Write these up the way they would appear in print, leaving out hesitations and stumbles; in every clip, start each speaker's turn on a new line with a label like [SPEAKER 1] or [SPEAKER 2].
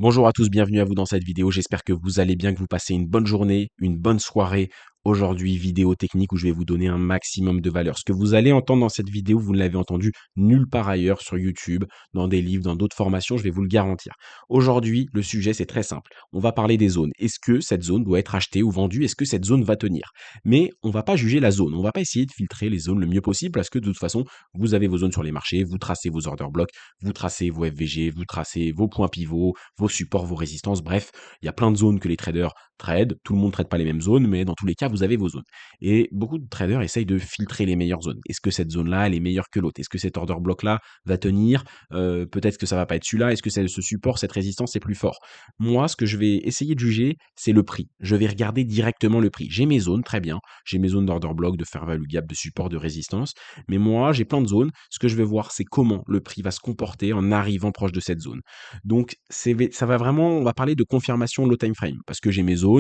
[SPEAKER 1] Bonjour à tous, bienvenue à vous dans cette vidéo. J'espère que vous allez bien, que vous passez une bonne journée, une bonne soirée. Aujourd'hui, vidéo technique où je vais vous donner un maximum de valeur. Ce que vous allez entendre dans cette vidéo, vous ne l'avez entendu nulle part ailleurs sur YouTube, dans des livres, dans d'autres formations, je vais vous le garantir. Aujourd'hui, le sujet, c'est très simple. On va parler des zones. Est-ce que cette zone doit être achetée ou vendue? Est-ce que cette zone va tenir? Mais on va pas juger la zone. On va pas essayer de filtrer les zones le mieux possible parce que de toute façon, vous avez vos zones sur les marchés, vous tracez vos order blocks, vous tracez vos FVG, vous tracez vos points pivots, vos supports, vos résistances, bref, il y a plein de zones que les traders trade. Tout le monde ne trade pas les mêmes zones, mais dans tous les cas, vous avez vos zones. Et beaucoup de traders essayent de filtrer les meilleures zones. Est-ce que cette zone-là, elle est meilleure que l'autre? Est-ce que cet order block-là va tenir? Peut-être que ça va pas être celui-là. Est-ce que ce support, cette résistance est plus fort? Moi, ce que je vais essayer de juger, c'est le prix. Je vais regarder directement le prix. J'ai mes zones, très bien. J'ai mes zones d'order block, de fair value gap, de support, de résistance. Mais moi, j'ai plein de zones. Ce que je vais voir, c'est comment le prix va se comporter en arrivant proche de cette zone. Donc, ça va vraiment, on va parler de confirmation low time frame parce que j'ai mes zones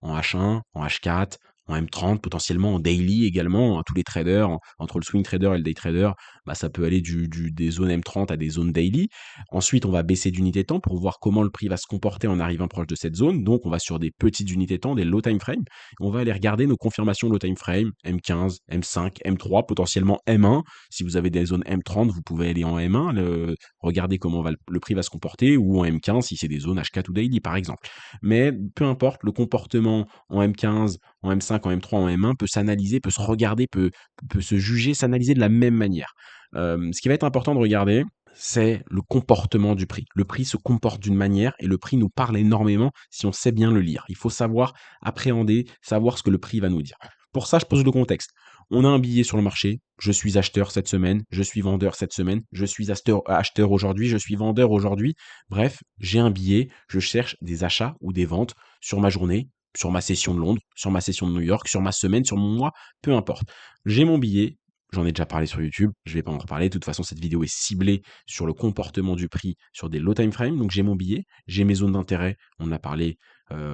[SPEAKER 1] en H1, en H4, en M30, potentiellement en daily également. Tous les traders, entre le swing trader et le day trader, bah, ça peut aller des zones M30 à des zones daily. Ensuite, on va baisser d'unité temps pour voir comment le prix va se comporter en arrivant proche de cette zone. Donc, on va sur des petites unités temps, des low time frame. On va aller regarder nos confirmations low time frame, M15, M5, M3, potentiellement M1. Si vous avez des zones M30, vous pouvez aller en M1, regarder comment le prix va se comporter, ou en M15 si c'est des zones H4 ou daily par exemple. Mais peu importe, le comportement en M15, en M5, en M3, en M1 peut s'analyser, peut se regarder, peut se juger, s'analyser de la même manière. Ce qui va être important de regarder, c'est le comportement du prix. Le prix se comporte d'une manière et le prix nous parle énormément si on sait bien le lire. Il faut savoir appréhender, savoir ce que le prix va nous dire. Pour ça, je pose le contexte. On a un billet sur le marché, je suis acheteur cette semaine, je suis vendeur cette semaine, je suis acheteur aujourd'hui, je suis vendeur aujourd'hui. Bref, j'ai un billet, je cherche des achats ou des ventes sur ma journée, sur ma session de Londres, sur ma session de New York, sur ma semaine, sur mon mois, peu importe. J'ai mon billet, j'en ai déjà parlé sur YouTube, je vais pas en reparler. De toute façon, cette vidéo est ciblée sur le comportement du prix sur des low time frame. Donc j'ai mon billet, j'ai mes zones d'intérêt. On a parlé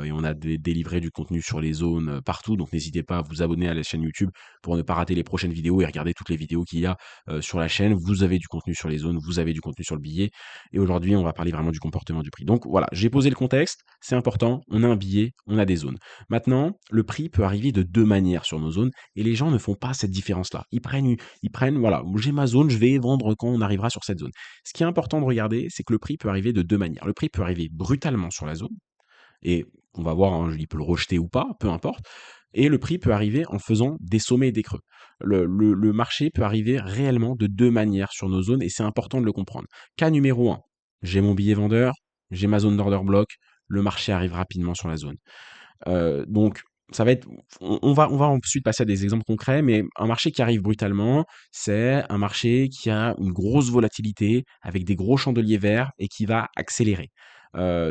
[SPEAKER 1] et on a délivré du contenu sur les zones partout. Donc n'hésitez pas à vous abonner à la chaîne YouTube pour ne pas rater les prochaines vidéos et regarder toutes les vidéos qu'il y a sur la chaîne. Vous avez du contenu sur les zones, vous avez du contenu sur le billet. Et aujourd'hui, on va parler vraiment du comportement du prix. Donc voilà, j'ai posé le contexte, c'est important. On a un billet, on a des zones. Maintenant, le prix peut arriver de deux manières sur nos zones et les gens ne font pas cette différence-là. Ils prennent, voilà, j'ai ma zone, je vais vendre quand on arrivera sur cette zone. Ce qui est important de regarder, c'est que le prix peut arriver de deux manières. Le prix peut arriver brutalement sur la zone, et on va voir, hein, il peut le rejeter ou pas, peu importe. Et le prix peut arriver en faisant des sommets et des creux. Le marché peut arriver réellement de deux manières sur nos zones, et c'est important de le comprendre. Cas numéro un, j'ai mon billet vendeur, j'ai ma zone d'order block, le marché arrive rapidement sur la zone. Donc ça va être on va ensuite passer à des exemples concrets, mais un marché qui arrive brutalement, c'est un marché qui a une grosse volatilité avec des gros chandeliers verts et qui va accélérer.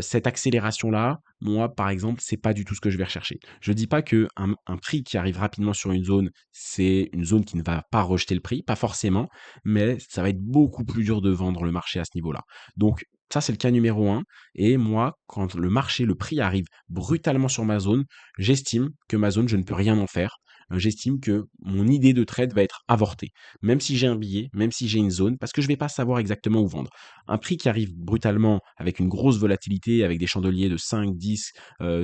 [SPEAKER 1] Cette accélération-là, moi, par exemple, c'est pas du tout ce que je vais rechercher. Je dis pas qu'un prix qui arrive rapidement sur une zone, c'est une zone qui ne va pas rejeter le prix, pas forcément, mais ça va être beaucoup plus dur de vendre le marché à ce niveau-là. Donc ça, c'est le cas numéro un. Et moi, quand le marché, le prix arrive brutalement sur ma zone, j'estime que ma zone, je ne peux rien en faire. J'estime que mon idée de trade va être avortée. Même si j'ai un billet, même si j'ai une zone, parce que je ne vais pas savoir exactement où vendre. Un prix qui arrive brutalement avec une grosse volatilité, avec des chandeliers de 5, 10,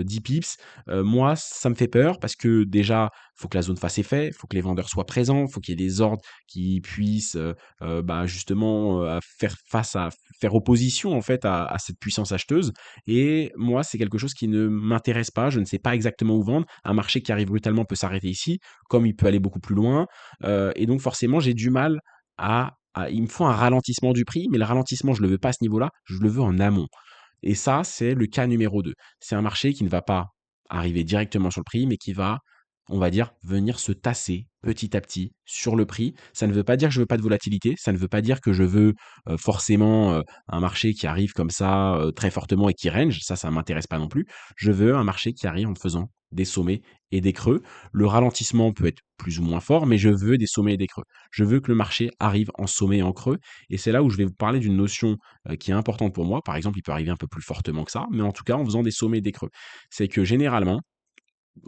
[SPEAKER 1] 10 pips, moi, ça me fait peur parce que déjà, il faut que la zone fasse effet, il faut que les vendeurs soient présents, il faut qu'il y ait des ordres qui puissent bah, justement faire opposition en fait à cette puissance acheteuse. Et moi, c'est quelque chose qui ne m'intéresse pas. Je ne sais pas exactement où vendre. Un marché qui arrive brutalement peut s'arrêter ici, comme il peut aller beaucoup plus loin. Et donc forcément, j'ai du mal il me faut un ralentissement du prix, mais le ralentissement, je le veux pas à ce niveau-là, je le veux en amont. Et ça, c'est le cas numéro 2. C'est un marché qui ne va pas arriver directement sur le prix, mais qui va, on va dire, venir se tasser petit à petit sur le prix. Ça ne veut pas dire que je veux pas de volatilité, ça ne veut pas dire que je veux forcément un marché qui arrive comme ça très fortement et qui range, ça m'intéresse pas non plus. Je veux un marché qui arrive en faisant des sommets et des creux. Le ralentissement peut être plus ou moins fort, mais je veux des sommets et des creux. Je veux que le marché arrive en sommet et en creux, et c'est là où je vais vous parler d'une notion qui est importante pour moi. Par exemple, il peut arriver un peu plus fortement que ça, mais en tout cas en faisant des sommets et des creux. C'est que généralement,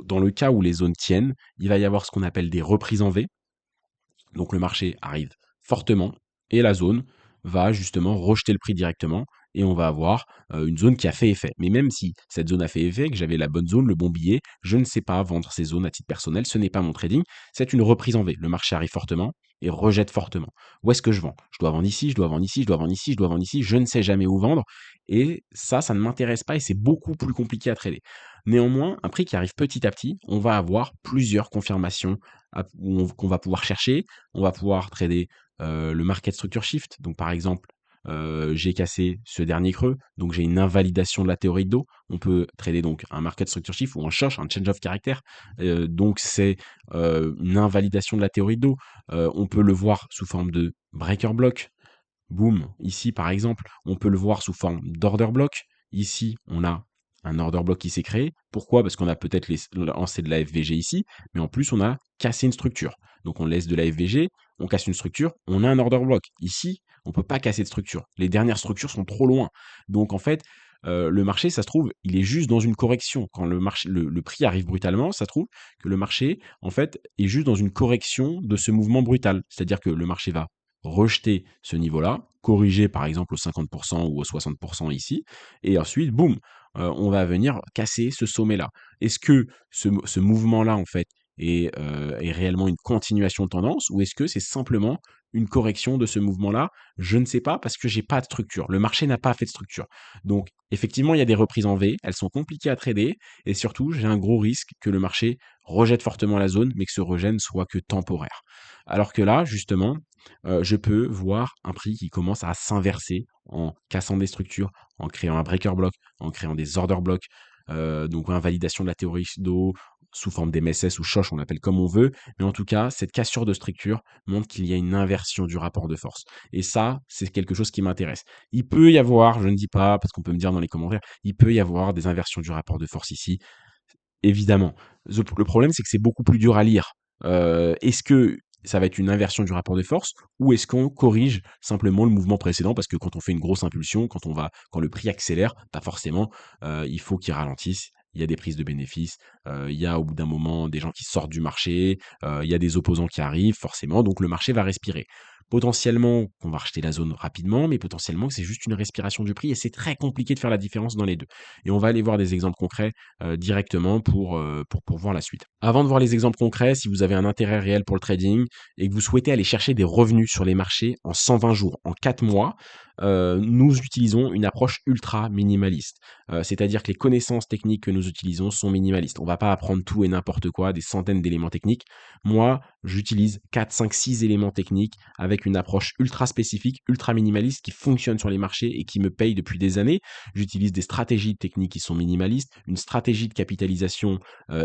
[SPEAKER 1] dans le cas où les zones tiennent, il va y avoir ce qu'on appelle des reprises en V. Donc le marché arrive fortement et la zone va justement rejeter le prix directement et on va avoir une zone qui a fait effet. Mais même si cette zone a fait effet, que j'avais la bonne zone, le bon billet, je ne sais pas vendre ces zones à titre personnel, ce n'est pas mon trading, c'est une reprise en V. Le marché arrive fortement et rejette fortement. Où est-ce que je vends? Je dois vendre ici, je dois vendre ici, je dois vendre ici, je dois vendre ici, je ne sais jamais où vendre et ça ne m'intéresse pas et c'est beaucoup plus compliqué à trader. Néanmoins, un prix qui arrive petit à petit, on va avoir plusieurs confirmations qu'on va pouvoir chercher. On va pouvoir trader le market structure shift. Donc par exemple, j'ai cassé ce dernier creux, donc j'ai une invalidation de la théorie de dos. On peut trader donc un market structure shift ou un shosh, un change of character. Donc c'est une invalidation de la théorie de dos. On peut le voir sous forme de breaker block. Boom, ici par exemple, on peut le voir sous forme d'order block. Ici, on a un order block qui s'est créé. Pourquoi? Parce qu'on a peut-être lancé de la FVG ici, mais en plus on a cassé une structure. Donc on laisse de la FVG, on casse une structure, on a un order block. Ici, on ne peut pas casser de structure. Les dernières structures sont trop loin. Donc en fait, le marché, ça se trouve, il est juste dans une correction. Quand le prix arrive brutalement, ça se trouve que le marché, en fait, est juste dans une correction de ce mouvement brutal. C'est-à-dire que le marché va rejeter ce niveau-là, corriger par exemple au 50% ou au 60% ici, et ensuite, boum, on va venir casser ce sommet-là. Est-ce que ce mouvement-là, en fait, est réellement une continuation de tendance ou est-ce que c'est simplement une correction de ce mouvement-là? Je ne sais pas parce que j'ai pas de structure. Le marché n'a pas fait de structure. Donc, effectivement, il y a des reprises en V, elles sont compliquées à trader et surtout, j'ai un gros risque que le marché rejette fortement la zone, mais que ce rejet ne soit que temporaire. Alors que là, justement, je peux voir un prix qui commence à s'inverser en cassant des structures, en créant un breaker block, en créant des order blocks, donc invalidation de la théorie d'eau sous forme d'MSS ou Shosh, on l'appelle comme on veut. Mais en tout cas, cette cassure de structure montre qu'il y a une inversion du rapport de force. Et ça, c'est quelque chose qui m'intéresse. Il peut y avoir, je ne dis pas, parce qu'on peut me dire dans les commentaires, il peut y avoir des inversions du rapport de force ici. Évidemment. Le problème, c'est que c'est beaucoup plus dur à lire. Est-ce que ça va être une inversion du rapport de force ou est-ce qu'on corrige simplement le mouvement précédent? Parce que quand on fait une grosse impulsion, quand le prix accélère, pas forcément, il faut qu'il ralentisse. Il y a des prises de bénéfices, il y a au bout d'un moment des gens qui sortent du marché, il y a des opposants qui arrivent forcément, donc le marché va respirer. Potentiellement qu'on va rejeter la zone rapidement, mais potentiellement que c'est juste une respiration du prix et c'est très compliqué de faire la différence dans les 2. Et on va aller voir des exemples concrets directement pour voir la suite. Avant de voir les exemples concrets, si vous avez un intérêt réel pour le trading et que vous souhaitez aller chercher des revenus sur les marchés en 120 jours, en 4 mois, nous utilisons une approche ultra minimaliste. C'est-à-dire que les connaissances techniques que nous utilisons sont minimalistes. On ne va pas apprendre tout et n'importe quoi, des centaines d'éléments techniques. Moi, j'utilise 4, 5, 6 éléments techniques avec une approche ultra spécifique, ultra minimaliste qui fonctionne sur les marchés et qui me paye depuis des années. J'utilise des stratégies techniques qui sont minimalistes, une stratégie de capitalisation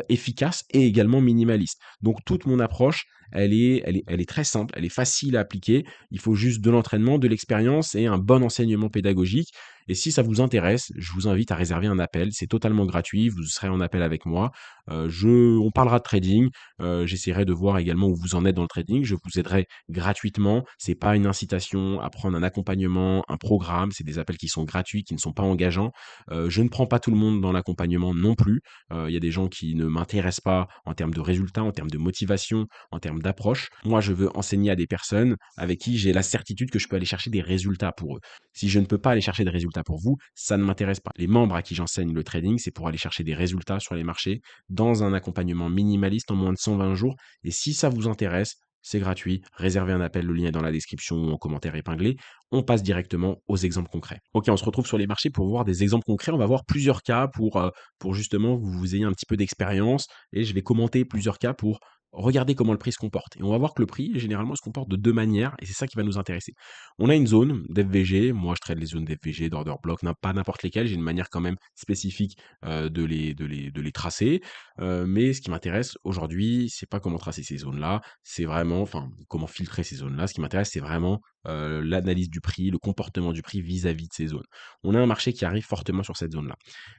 [SPEAKER 1] efficace et également minimaliste. Donc toute mon approche, elle est très simple, elle est facile à appliquer. Il faut juste de l'entraînement, de l'expérience et un bon enseignement pédagogique. Et si ça vous intéresse, je vous invite à réserver un appel. C'est totalement gratuit. Vous serez en appel avec moi. On parlera de trading. J'essaierai de voir également où vous en êtes dans le trading. Je vous aiderai gratuitement. C'est pas une incitation à prendre un accompagnement, un programme. C'est des appels qui sont gratuits, qui ne sont pas engageants. Je ne prends pas tout le monde dans l'accompagnement non plus. Il y a des gens qui ne m'intéressent pas en termes de résultats, en termes de motivation, en termes d'approche. Moi, je veux enseigner à des personnes avec qui j'ai la certitude que je peux aller chercher des résultats pour eux. Si je ne peux pas aller chercher des résultats pour vous, ça ne m'intéresse pas. Les membres à qui j'enseigne le trading, c'est pour aller chercher des résultats sur les marchés dans un accompagnement minimaliste en moins de 120 jours. Et si ça vous intéresse, c'est gratuit. Réservez un appel, le lien est dans la description ou en commentaire épinglé. On passe directement aux exemples concrets. Ok, on se retrouve sur les marchés pour voir des exemples concrets. On va voir plusieurs cas pour justement que vous ayez un petit peu d'expérience et je vais commenter plusieurs cas pour regarder comment le prix se comporte. Et on va voir que le prix, généralement, se comporte de deux manières et c'est ça qui va nous intéresser. On a une zone d'FVG. Moi, je trade les zones d'FVG, d'order block, pas n'importe lesquelles. J'ai une manière quand même spécifique de les tracer. Mais ce qui m'intéresse aujourd'hui, c'est pas comment tracer ces zones-là. C'est vraiment, enfin, comment filtrer ces zones-là. Ce qui m'intéresse, c'est vraiment l'analyse du prix, le comportement du prix vis-à-vis de ces zones. On a un marché qui arrive fortement sur cette zone-là.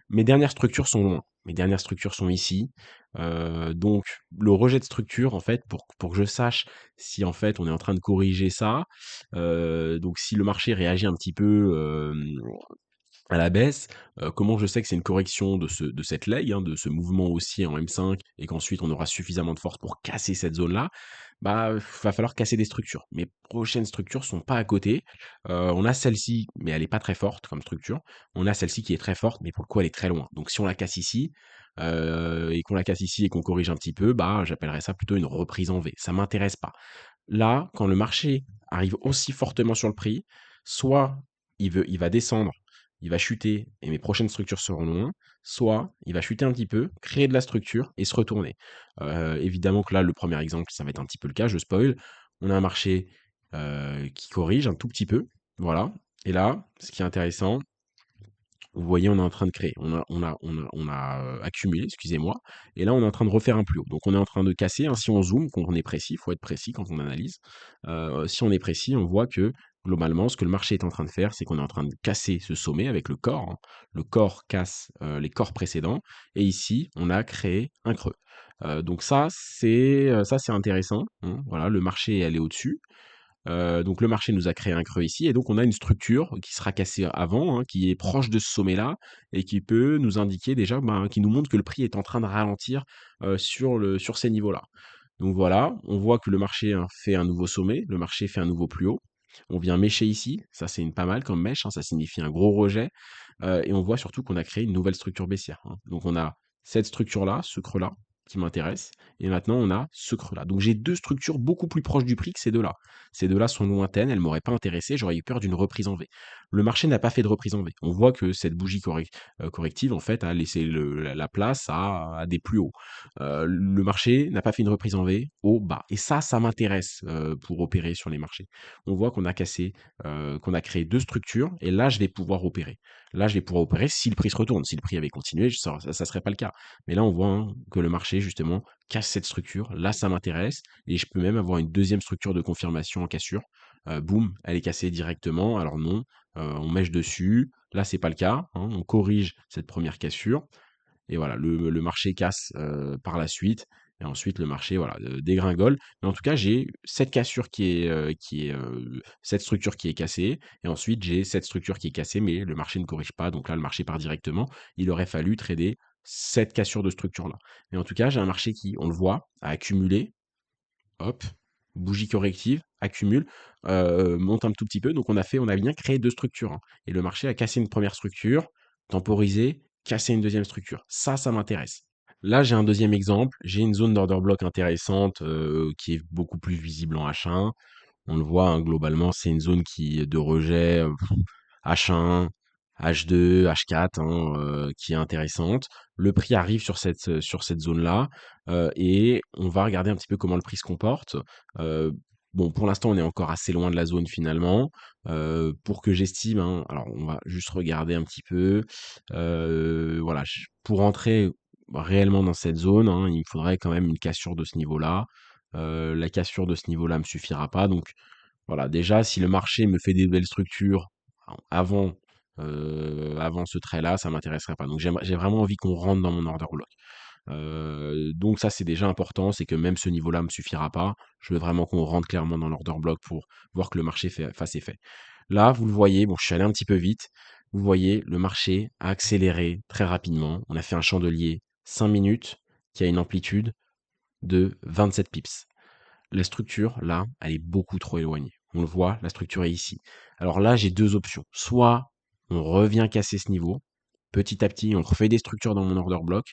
[SPEAKER 1] Mes dernières structures sont loin. Mes dernières structures sont ici. Donc le rejet de structure, en fait, pour que je sache si en fait on est en train de corriger ça, donc si le marché réagit un petit peu à la baisse. Comment je sais que c'est une correction de cette leg, hein, de ce mouvement haussier en M5 et qu'ensuite on aura suffisamment de force pour casser cette zone-là? Bah, va falloir casser des structures. Mes prochaines structures sont pas à côté. On a celle-ci, mais elle est pas très forte comme structure. On a celle-ci qui est très forte, mais pour le coup elle est très loin. Donc si on la casse ici, et qu'on la casse ici et qu'on corrige un petit peu, bah, j'appellerais ça plutôt une reprise en V. Ça m'intéresse pas. Là, quand le marché arrive aussi fortement sur le prix, soit il va descendre, il va chuter et mes prochaines structures seront loin, soit il va chuter un petit peu, créer de la structure et se retourner. Évidemment que là, le premier exemple, ça va être un petit peu le cas, je spoil. On a un marché qui corrige un tout petit peu, voilà. Et là, ce qui est intéressant, vous voyez, on est en train de créer. On a accumulé, excusez-moi, et là, on est en train de refaire un plus haut. Donc, on est en train de casser, hein, si on zoome, quand on est précis, il faut être précis quand on analyse. Si on est précis, on voit que globalement, ce que le marché est en train de faire, c'est qu'on est en train de casser ce sommet avec le corps, hein. Le corps casse les corps précédents, et ici, on a créé un creux. Donc ça, c'est intéressant, hein. Voilà, le marché, elle est au-dessus. Donc le marché nous a créé un creux ici et donc on a une structure qui sera cassée avant, hein, qui est proche de ce sommet-là et qui peut nous indiquer déjà, ben, qui nous montre que le prix est en train de ralentir, sur ces niveaux-là. Donc voilà, on voit que le marché, hein, fait un nouveau sommet, le marché fait un nouveau plus haut. On vient mècher ici, ça c'est une pas mal comme mèche, hein, ça signifie un gros rejet, et on voit surtout qu'on a créé une nouvelle structure baissière, hein. Donc on a cette structure-là, ce creux-là, qui m'intéresse, et maintenant on a ce creux-là. Donc j'ai 2 structures beaucoup plus proches du prix que ces 2-là. Ces 2-là sont lointaines, elles m'auraient pas intéressé, j'aurais eu peur d'une reprise en V. Le marché n'a pas fait de reprise en V. On voit que cette bougie corrective, en fait, a laissé la place à des plus hauts. Le marché n'a pas fait une reprise en V au bas. Et ça m'intéresse pour opérer sur les marchés. On voit qu'on a cassé, qu'on a créé 2 structures, et là, je vais pouvoir opérer. Là, je vais pouvoir opérer si le prix se retourne. Si le prix avait continué, ça serait pas le cas. Mais là, on voit, hein, que le marché, justement, casse cette structure. Là, ça m'intéresse. Et je peux même avoir une deuxième structure de confirmation en cassure. Boum, elle est cassée directement. Alors non, on mèche dessus. Là, c'est pas le cas, hein. On corrige cette première cassure. Et voilà, le marché casse par la suite. Et ensuite, le marché, voilà, dégringole. Mais en tout cas, j'ai cette cassure cette structure qui est cassée. Et ensuite, j'ai cette structure qui est cassée, mais le marché ne corrige pas. Donc là, le marché part directement. Il aurait fallu trader cette cassure de structure-là. Mais en tout cas, j'ai un marché qui, on le voit, a accumulé. Hop, bougie corrective, accumule, monte un tout petit peu. Donc on a bien créé 2 structures, hein, et le marché a cassé une première structure, temporisé, cassé une deuxième structure. Ça m'intéresse. Là, j'ai un deuxième exemple. J'ai une zone d'order block intéressante, qui est beaucoup plus visible en H1. On le voit, hein, globalement, c'est une zone de rejet, H1, H2, H4, hein, qui est intéressante. Le prix arrive sur cette zone-là, et on va regarder un petit peu comment le prix se comporte. Heu, bon, pour l'instant, on est encore assez loin de la zone finalement, pour que j'estime, hein, alors on va juste regarder un petit peu, voilà, pour entrer réellement dans cette zone, hein, il me faudrait quand même une cassure de ce niveau-là. La cassure de ce niveau-là me suffira pas, donc voilà, déjà, si le marché me fait des belles structures avant, avant ce trait-là, ça m'intéresserait pas. Donc j'ai vraiment envie qu'on rentre dans mon order block. Donc ça, c'est déjà important, c'est que même ce niveau-là me suffira pas. Je veux vraiment qu'on rentre clairement dans l'order block pour voir que le marché fasse effet. Là, vous le voyez, bon, je suis allé un petit peu vite. Vous voyez, le marché a accéléré très rapidement. On a fait un chandelier 5 minutes qui a une amplitude de 27 pips. La structure, là, elle est beaucoup trop éloignée. On le voit, la structure est ici. Alors là, j'ai 2 options. Soit on revient casser ce niveau, petit à petit, on refait des structures dans mon order block,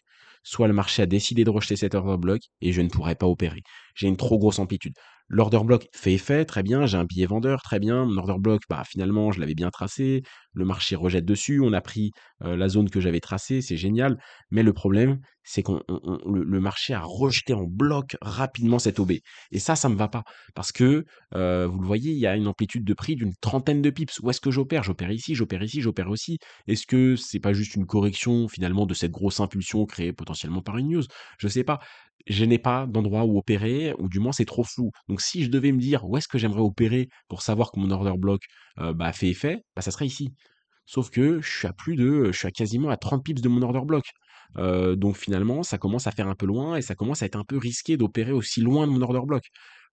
[SPEAKER 1] soit le marché a décidé de rejeter cet order block et je ne pourrai pas opérer. J'ai une trop grosse amplitude. L'order block fait effet, très bien, j'ai un billet vendeur, très bien. Mon order block, bah, finalement, je l'avais bien tracé. Le marché rejette dessus, on a pris la zone que j'avais tracée, c'est génial. Mais le problème, c'est le marché a rejeté en bloc rapidement cette OB. Et ça me va pas. Parce que, vous le voyez, il y a une amplitude de prix d'une trentaine de pips. Où est-ce que j'opère? J'opère ici, j'opère ici, j'opère aussi. Est-ce que c'est pas juste une correction finalement de cette grosse impulsion créée potentiellement par une news? Je sais pas. Je n'ai pas d'endroit où opérer, ou du moins c'est trop flou. Donc si je devais me dire où est-ce que j'aimerais opérer pour savoir que mon order block bah, fait effet, bah, ça serait ici. Sauf que je suis à quasiment à 30 pips de mon order block. Donc finalement, ça commence à faire un peu loin et ça commence à être un peu risqué d'opérer aussi loin de mon order block.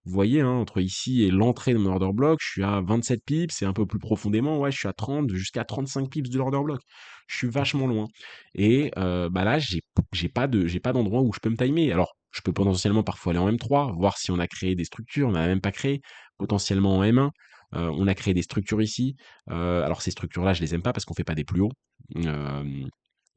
[SPEAKER 1] Vous voyez, hein, entre ici et l'entrée de mon order block, je suis à 27 pips et un peu plus profondément, ouais, je suis à 30 jusqu'à 35 pips de l'order block. Je suis vachement loin et bah, là, j'ai pas d'endroit où je peux me timer. Alors, je peux potentiellement parfois aller en M3, voir si on a créé des structures, on n'en a même pas créé, potentiellement en M1. On a créé des structures ici. Alors ces structures-là, je les aime pas parce qu'on fait pas des plus hauts. Hem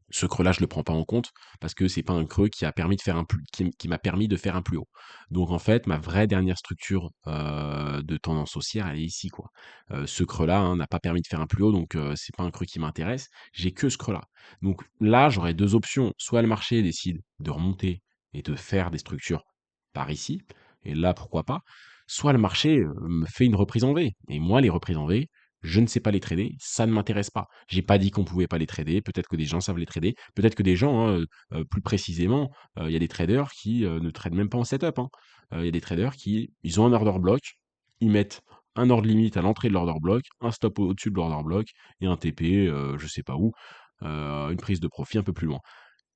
[SPEAKER 1] Ce creux-là, je le prends pas en compte parce que c'est pas un creux qui a permis de faire un plus qui m'a permis de faire un plus haut. Donc en fait, ma vraie dernière structure, de tendance haussière, elle est ici, quoi. Ce creux-là, hein, n'a pas permis de faire un plus haut, donc c'est pas un creux qui m'intéresse. J'ai que ce creux-là. Donc là, j'aurais 2 options. Soit le marché décide de remonter et de faire des structures par ici, et là, pourquoi pas. Soit le marché, me fait une reprise en V, et moi, les reprises en V, je ne sais pas les trader, ça ne m'intéresse pas. J'ai pas dit qu'on pouvait pas les trader, peut-être que des gens savent les trader, peut-être que des gens, hein, plus précisément, il y a des traders qui, ne tradent même pas en setup, hein. Il y a des traders qui ils ont un order block, ils mettent un ordre limite à l'entrée de l'order block, un stop au-dessus de l'order block et un TP, je sais pas où, une prise de profit un peu plus loin.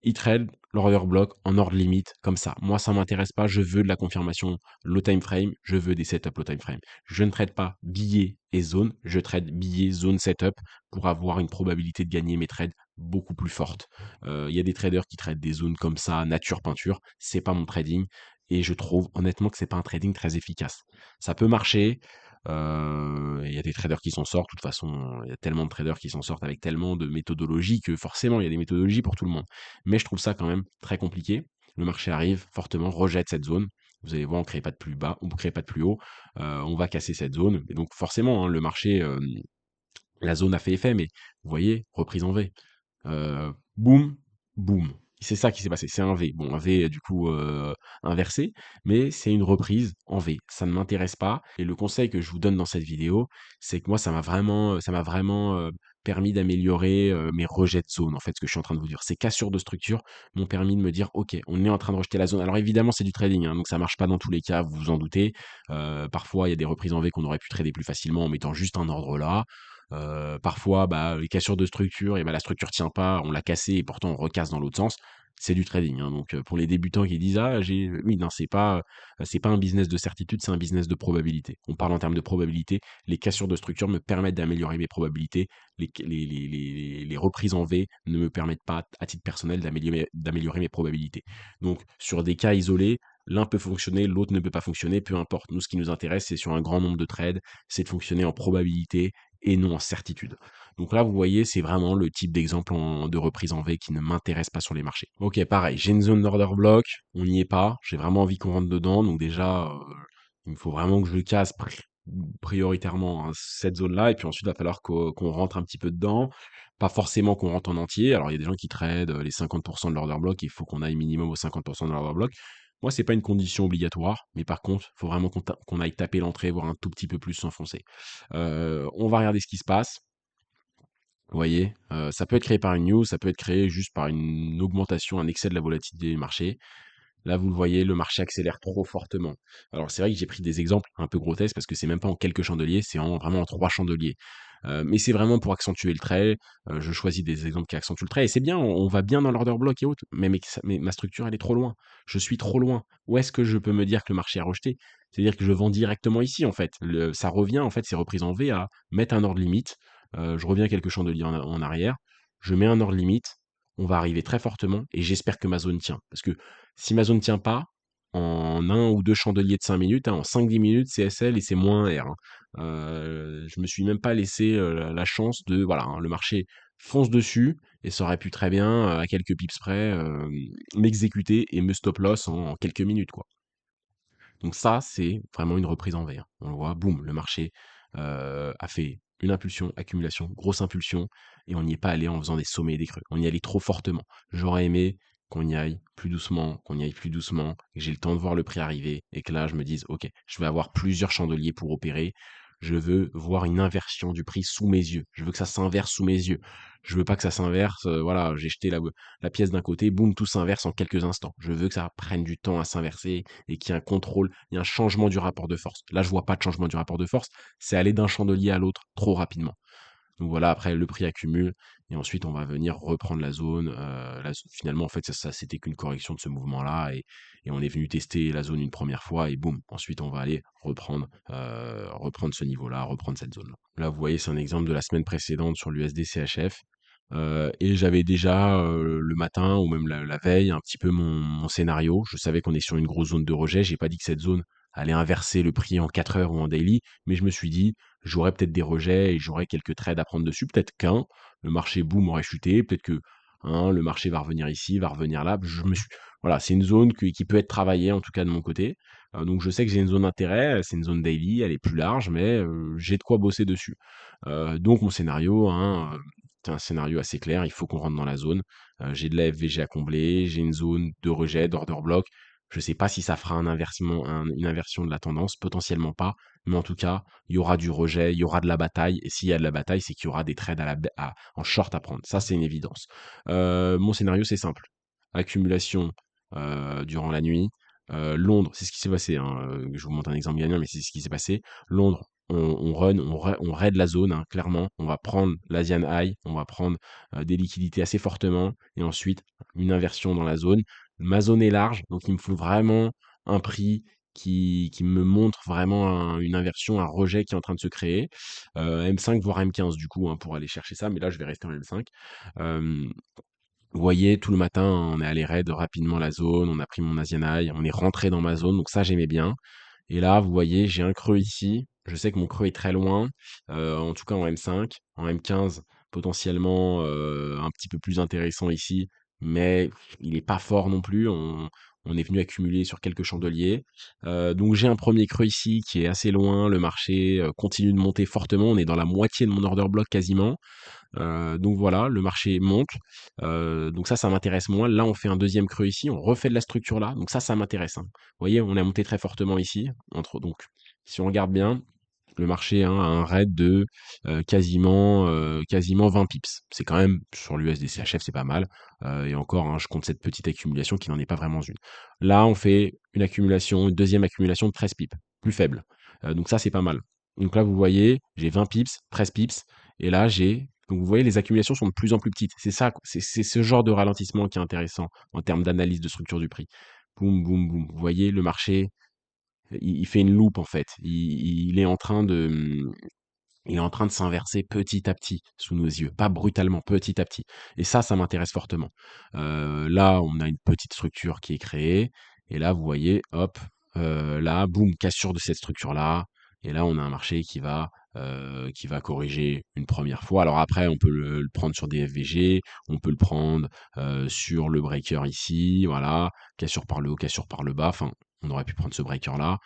[SPEAKER 1] Ils trade l'order block en ordre limite, comme ça. Moi, ça m'intéresse pas, je veux de la confirmation low time frame, je veux des setups low time frame. Je ne trade pas billets et zone, je trade billets, zone, setup pour avoir une probabilité de gagner mes trades beaucoup plus forte. Il y a des traders qui tradent des zones comme ça, nature peinture, c'est pas mon trading et je trouve honnêtement que c'est pas un trading très efficace. Ça peut marcher, il y a des traders qui s'en sortent, de toute façon, il y a tellement de traders qui s'en sortent avec tellement de méthodologies que forcément il y a des méthodologies pour tout le monde. Mais je trouve ça quand même très compliqué. Le marché arrive fortement, rejette cette zone. Vous allez voir, on ne crée pas de plus bas, on ne crée pas de plus haut. On va casser cette zone. Et donc forcément, hein, le marché, la zone a fait effet, mais vous voyez, reprise en V. Boum, boum. C'est ça qui s'est passé, c'est un V. Bon, un V du coup inversé, mais c'est une reprise en V. Ça ne m'intéresse pas. Et le conseil que je vous donne dans cette vidéo, c'est que moi, ça m'a vraiment permis d'améliorer mes rejets de zone. En fait, ce que je suis en train de vous dire, ces cassures de structure m'ont permis de me dire, ok, on est en train de rejeter la zone. Alors évidemment, c'est du trading, hein, donc ça marche pas dans tous les cas, vous vous en doutez. Parfois, il y a des reprises en V qu'on aurait pu trader plus facilement en mettant juste un ordre là. Parfois, bah, les cassures de structure et bah, la structure tient pas, on l'a cassée et pourtant on recasse dans l'autre sens. C'est du trading, hein, donc pour les débutants qui disent: «Ah j'ai» oui, non, c'est pas un business de certitude, c'est un business de probabilité. On parle en termes de probabilité, les cassures de structure me permettent d'améliorer mes probabilités, les reprises en V ne me permettent pas, à titre personnel, d'améliorer mes probabilités. Donc sur des cas isolés, l'un peut fonctionner, l'autre ne peut pas fonctionner, peu importe. Nous, ce qui nous intéresse, c'est sur un grand nombre de trades, c'est de fonctionner en probabilité et non en certitude. Donc là, vous voyez, c'est vraiment le type d'exemple de reprise en V qui ne m'intéresse pas sur les marchés. Ok, pareil, j'ai une zone d'order block, on n'y est pas, j'ai vraiment envie qu'on rentre dedans, donc déjà, il me faut vraiment que je casse prioritairement hein, cette zone-là, et puis ensuite, il va falloir qu'on rentre un petit peu dedans, pas forcément qu'on rentre en entier, alors il y a des gens qui tradent les 50% de l'order block, il faut qu'on aille minimum aux 50% de l'order block. Moi, c'est pas une condition obligatoire, mais par contre, il faut vraiment qu'on aille taper l'entrée, voire un tout petit peu plus s'enfoncer. On va regarder ce qui se passe. Vous voyez, ça peut être créé par une news, ça peut être créé juste par une augmentation, un excès de la volatilité du marché. Là, vous le voyez, le marché accélère trop fortement. Alors, c'est vrai que j'ai pris des exemples un peu grotesques parce que c'est même pas en quelques chandeliers, c'est vraiment en 3 chandeliers. Mais c'est vraiment pour accentuer le trait. Je choisis des exemples qui accentuent le trait et c'est bien, on va bien dans l'order block et autres. Mais ma structure, elle est trop loin. Je suis trop loin. Où est-ce que je peux me dire que le marché a rejeté? C'est-à-dire que je vends directement ici, en fait. Ça revient, en fait, c'est reprise en V à mettre un ordre limite. Je reviens quelques chandeliers en arrière. Je mets un ordre limite. On va arriver très fortement et j'espère que ma zone tient. Parce que si ma zone ne tient pas, en un ou 2 chandeliers de 5 minutes, hein, en 5-10 minutes, c'est SL et c'est moins R, hein. Je me suis même pas laissé, la chance de voilà, hein, le marché fonce dessus et ça aurait pu très bien, à quelques pips près, m'exécuter et me stop loss en quelques minutes, quoi. Donc ça, c'est vraiment une reprise en V, hein. On le voit, boum, le marché, a fait une impulsion, accumulation, grosse impulsion et on n'y est pas allé en faisant des sommets et des creux. On y allait trop fortement. J'aurais aimé qu'on y aille plus doucement, qu'on y aille plus doucement, que j'ai le temps de voir le prix arriver et que là, je me dise: «OK, je vais avoir plusieurs chandeliers pour opérer. Je veux voir une inversion du prix sous mes yeux. Je veux que ça s'inverse sous mes yeux. Je veux pas que ça s'inverse, voilà, j'ai jeté la pièce d'un côté, boum, tout s'inverse en quelques instants. Je veux que ça prenne du temps à s'inverser et qu'il y ait un contrôle, il y a un changement du rapport de force. Là, je vois pas de changement du rapport de force, c'est aller d'un chandelier à l'autre trop rapidement. Donc voilà, après le prix accumule et ensuite on va venir reprendre la zone. Finalement, en fait, ça c'était qu'une correction de ce mouvement-là et on est venu tester la zone une première fois et boum, ensuite on va aller reprendre ce niveau-là, reprendre cette zone-là. Là, vous voyez, c'est un exemple de la semaine précédente sur l'USD CHF. Et j'avais déjà le matin ou même la veille un petit peu mon scénario. Je savais qu'on est sur une grosse zone de rejet. J'ai pas dit que cette zone allait inverser le prix en 4 heures ou en daily, mais je me suis dit, j'aurais peut-être des rejets et j'aurais quelques trades à prendre dessus. Peut-être qu'un, le marché boom aurait chuté. Peut-être que le marché va revenir ici, va revenir là. Voilà, c'est une zone qui peut être travaillée en tout cas de mon côté. Donc je sais que j'ai une zone d'intérêt. C'est une zone daily, elle est plus large, mais j'ai de quoi bosser dessus. Donc mon scénario, c'est un scénario assez clair, il faut qu'on rentre dans la zone. J'ai de la FVG à combler, j'ai une zone de rejet, d'order block. Je ne sais pas si ça fera une inversion de la tendance, potentiellement pas, mais en tout cas, il y aura du rejet, il y aura de la bataille, et s'il y a de la bataille, c'est qu'il y aura des trades en short à prendre. Ça, c'est une évidence. Mon scénario, c'est simple. Accumulation durant la nuit. Londres, c'est ce qui s'est passé, hein. Je vous montre un exemple gagnant, mais c'est ce qui s'est passé. Londres, on raid la zone, hein, clairement. On va prendre l'Asian High, on va prendre des liquidités assez fortement, et ensuite une inversion dans la zone. Ma zone est large, donc il me faut vraiment un prix qui me montre vraiment une inversion, un rejet qui est en train de se créer. M5 voire M15 du coup, hein, pour aller chercher ça, mais là je vais rester en M5. Euh, Vous voyez, tout le matin, on est allé raid rapidement la zone, on a pris mon Asian High, on est rentré dans ma zone, donc ça j'aimais bien. Et là, vous voyez, j'ai un creux ici. Je sais que mon creux est très loin, en tout cas en M5. En M15, potentiellement un petit peu plus intéressant ici, mais il n'est pas fort non plus. On est venu accumuler sur quelques chandeliers. Donc j'ai un premier creux ici qui est assez loin. Le marché continue de monter fortement. On est dans la moitié de mon order block quasiment. Donc voilà, le marché monte. Donc ça m'intéresse moins. Là, on fait un deuxième creux ici, on refait de la structure là. Donc ça m'intéresse, hein. Vous voyez, on a monté très fortement ici. Donc, si on regarde bien, le marché, hein, a un raid de quasiment 20 pips. C'est quand même, sur l'USDCHF, c'est pas mal. Et encore, hein, je compte cette petite accumulation qui n'en est pas vraiment une. Là, on fait une deuxième accumulation de 13 pips, plus faible. Donc ça, c'est pas mal. Donc là, vous voyez, j'ai 20 pips, 13 pips. Et là, donc vous voyez, les accumulations sont de plus en plus petites. C'est ça, c'est ce genre de ralentissement qui est intéressant en termes d'analyse de structure du prix. Boum, boum, boum. Vous voyez, le marché, il fait une loupe en fait. Il est en train de s'inverser petit à petit sous nos yeux, pas brutalement, petit à petit. Et ça m'intéresse fortement. Là, on a une petite structure qui est créée. Et là, vous voyez, hop, là, boum, cassure de cette structure-là. Et là, on a un marché qui va corriger une première fois. Alors après, on peut le prendre sur des FVG, on peut le prendre sur le breaker ici, voilà, cassure par le haut, cassure par le bas. Enfin, on aurait pu prendre ce breaker-là,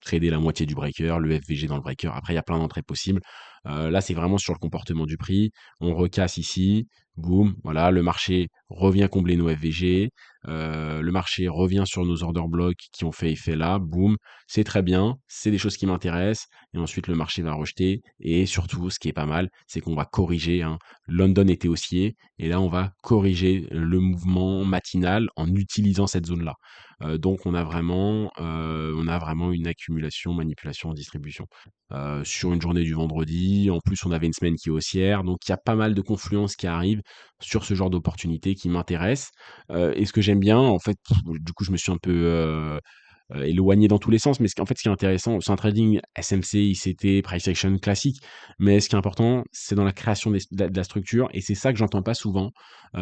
[SPEAKER 1] trader la moitié du breaker, le FVG dans le breaker. Après, il y a plein d'entrées possibles. Là, c'est vraiment sur le comportement du prix. On recasse ici, boum, voilà, le marché revient combler nos FVG, le marché revient sur nos order blocks qui ont fait effet là, boum, c'est très bien, c'est des choses qui m'intéressent, et ensuite le marché va rejeter, et surtout, ce qui est pas mal, c'est qu'on va corriger, hein. London était haussier, et là, on va corriger le mouvement matinal en utilisant cette zone-là. Donc on a vraiment une accumulation, manipulation, distribution. Sur une journée du vendredi, en plus on avait une semaine qui est haussière, donc il y a pas mal de confluences qui arrivent sur ce genre d'opportunités qui m'intéressent. Et ce que j'aime bien, en fait, du coup je me suis un peu éloigné dans tous les sens, mais ce qui est intéressant, c'est un trading SMC, ICT, price action classique, mais ce qui est important, c'est dans la création de la structure, et c'est ça que j'entends pas souvent quand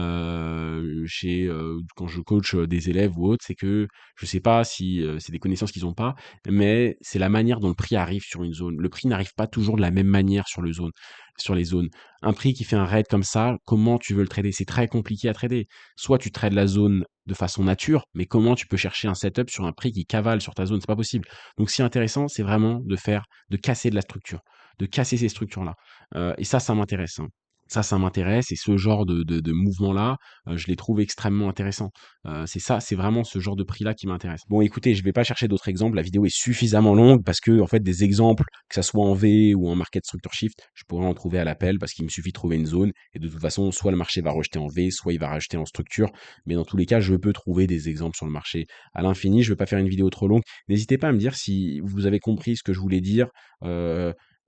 [SPEAKER 1] je coach des élèves ou autres, c'est que je sais pas si c'est des connaissances qu'ils ont pas, mais c'est la manière dont le prix arrive sur une zone. Le prix n'arrive pas toujours de la même manière sur les zones. Un prix qui fait un raid comme ça, comment tu veux le trader? C'est très compliqué à trader. Soit tu trades la zone de façon nature, mais comment tu peux chercher un setup sur un prix qui cavale sur ta zone? C'est pas possible. Donc, ce qui est intéressant, c'est vraiment de casser de la structure, de casser ces structures-là. Et ça m'intéresse, hein. Ça m'intéresse, et ce genre de mouvement-là, je les trouve extrêmement intéressants. C'est vraiment ce genre de prix-là qui m'intéresse. Bon, écoutez, je vais pas chercher d'autres exemples. La vidéo est suffisamment longue parce que, en fait, des exemples, que ça soit en V ou en market structure shift, je pourrais en trouver à l'appel parce qu'il me suffit de trouver une zone, et de toute façon, soit le marché va rejeter en V, soit il va racheter en structure. Mais dans tous les cas, je peux trouver des exemples sur le marché à l'infini. Je ne vais pas faire une vidéo trop longue. N'hésitez pas à me dire si vous avez compris ce que je voulais dire.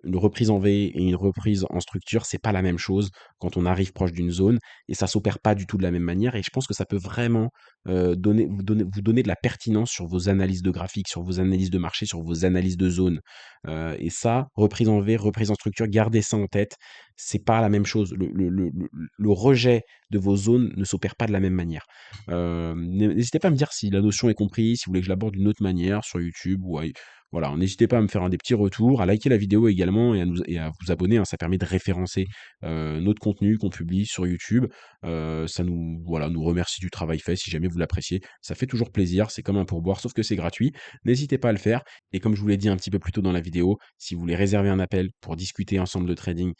[SPEAKER 1] Une reprise en V et une reprise en structure, c'est pas la même chose quand on arrive proche d'une zone et ça s'opère pas du tout de la même manière et je pense que ça peut vraiment, vous donner de la pertinence sur vos analyses de graphiques, sur vos analyses de marché, sur vos analyses de zone. Et ça, reprise en V, reprise en structure, gardez ça en tête, c'est pas la même chose. Le rejet de vos zones ne s'opère pas de la même manière. N'hésitez pas à me dire si la notion est comprise, si vous voulez que je l'aborde d'une autre manière sur YouTube ou aille voilà, n'hésitez pas à me faire un des petits retours, à liker la vidéo également et à vous abonner, hein, ça permet de référencer, notre contenu qu'on publie sur YouTube. Ça nous voilà, nous remercie du travail fait si jamais vous l'appréciez. Ça fait toujours plaisir, c'est comme un pourboire, sauf que c'est gratuit. N'hésitez pas à le faire et comme je vous l'ai dit un petit peu plus tôt dans la vidéo, si vous voulez réserver un appel pour discuter ensemble de trading,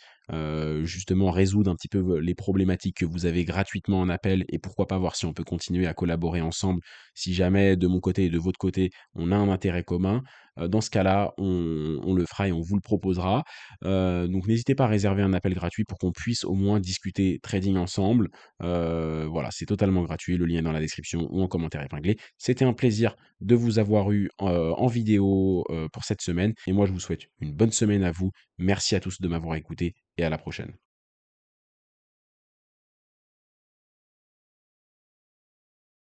[SPEAKER 1] justement résoudre un petit peu les problématiques que vous avez gratuitement en appel et pourquoi pas voir si on peut continuer à collaborer ensemble, si jamais de mon côté et de votre côté, on a un intérêt commun, dans ce cas-là, on le fera et on vous le proposera. Donc n'hésitez pas à réserver un appel gratuit pour qu'on puisse au moins discuter trading ensemble. Voilà, c'est totalement gratuit, le lien est dans la description ou en commentaire épinglé. C'était un plaisir de vous avoir eu, en vidéo, pour cette semaine et moi je vous souhaite une bonne semaine à vous. Merci à tous de m'avoir écouté et à la prochaine.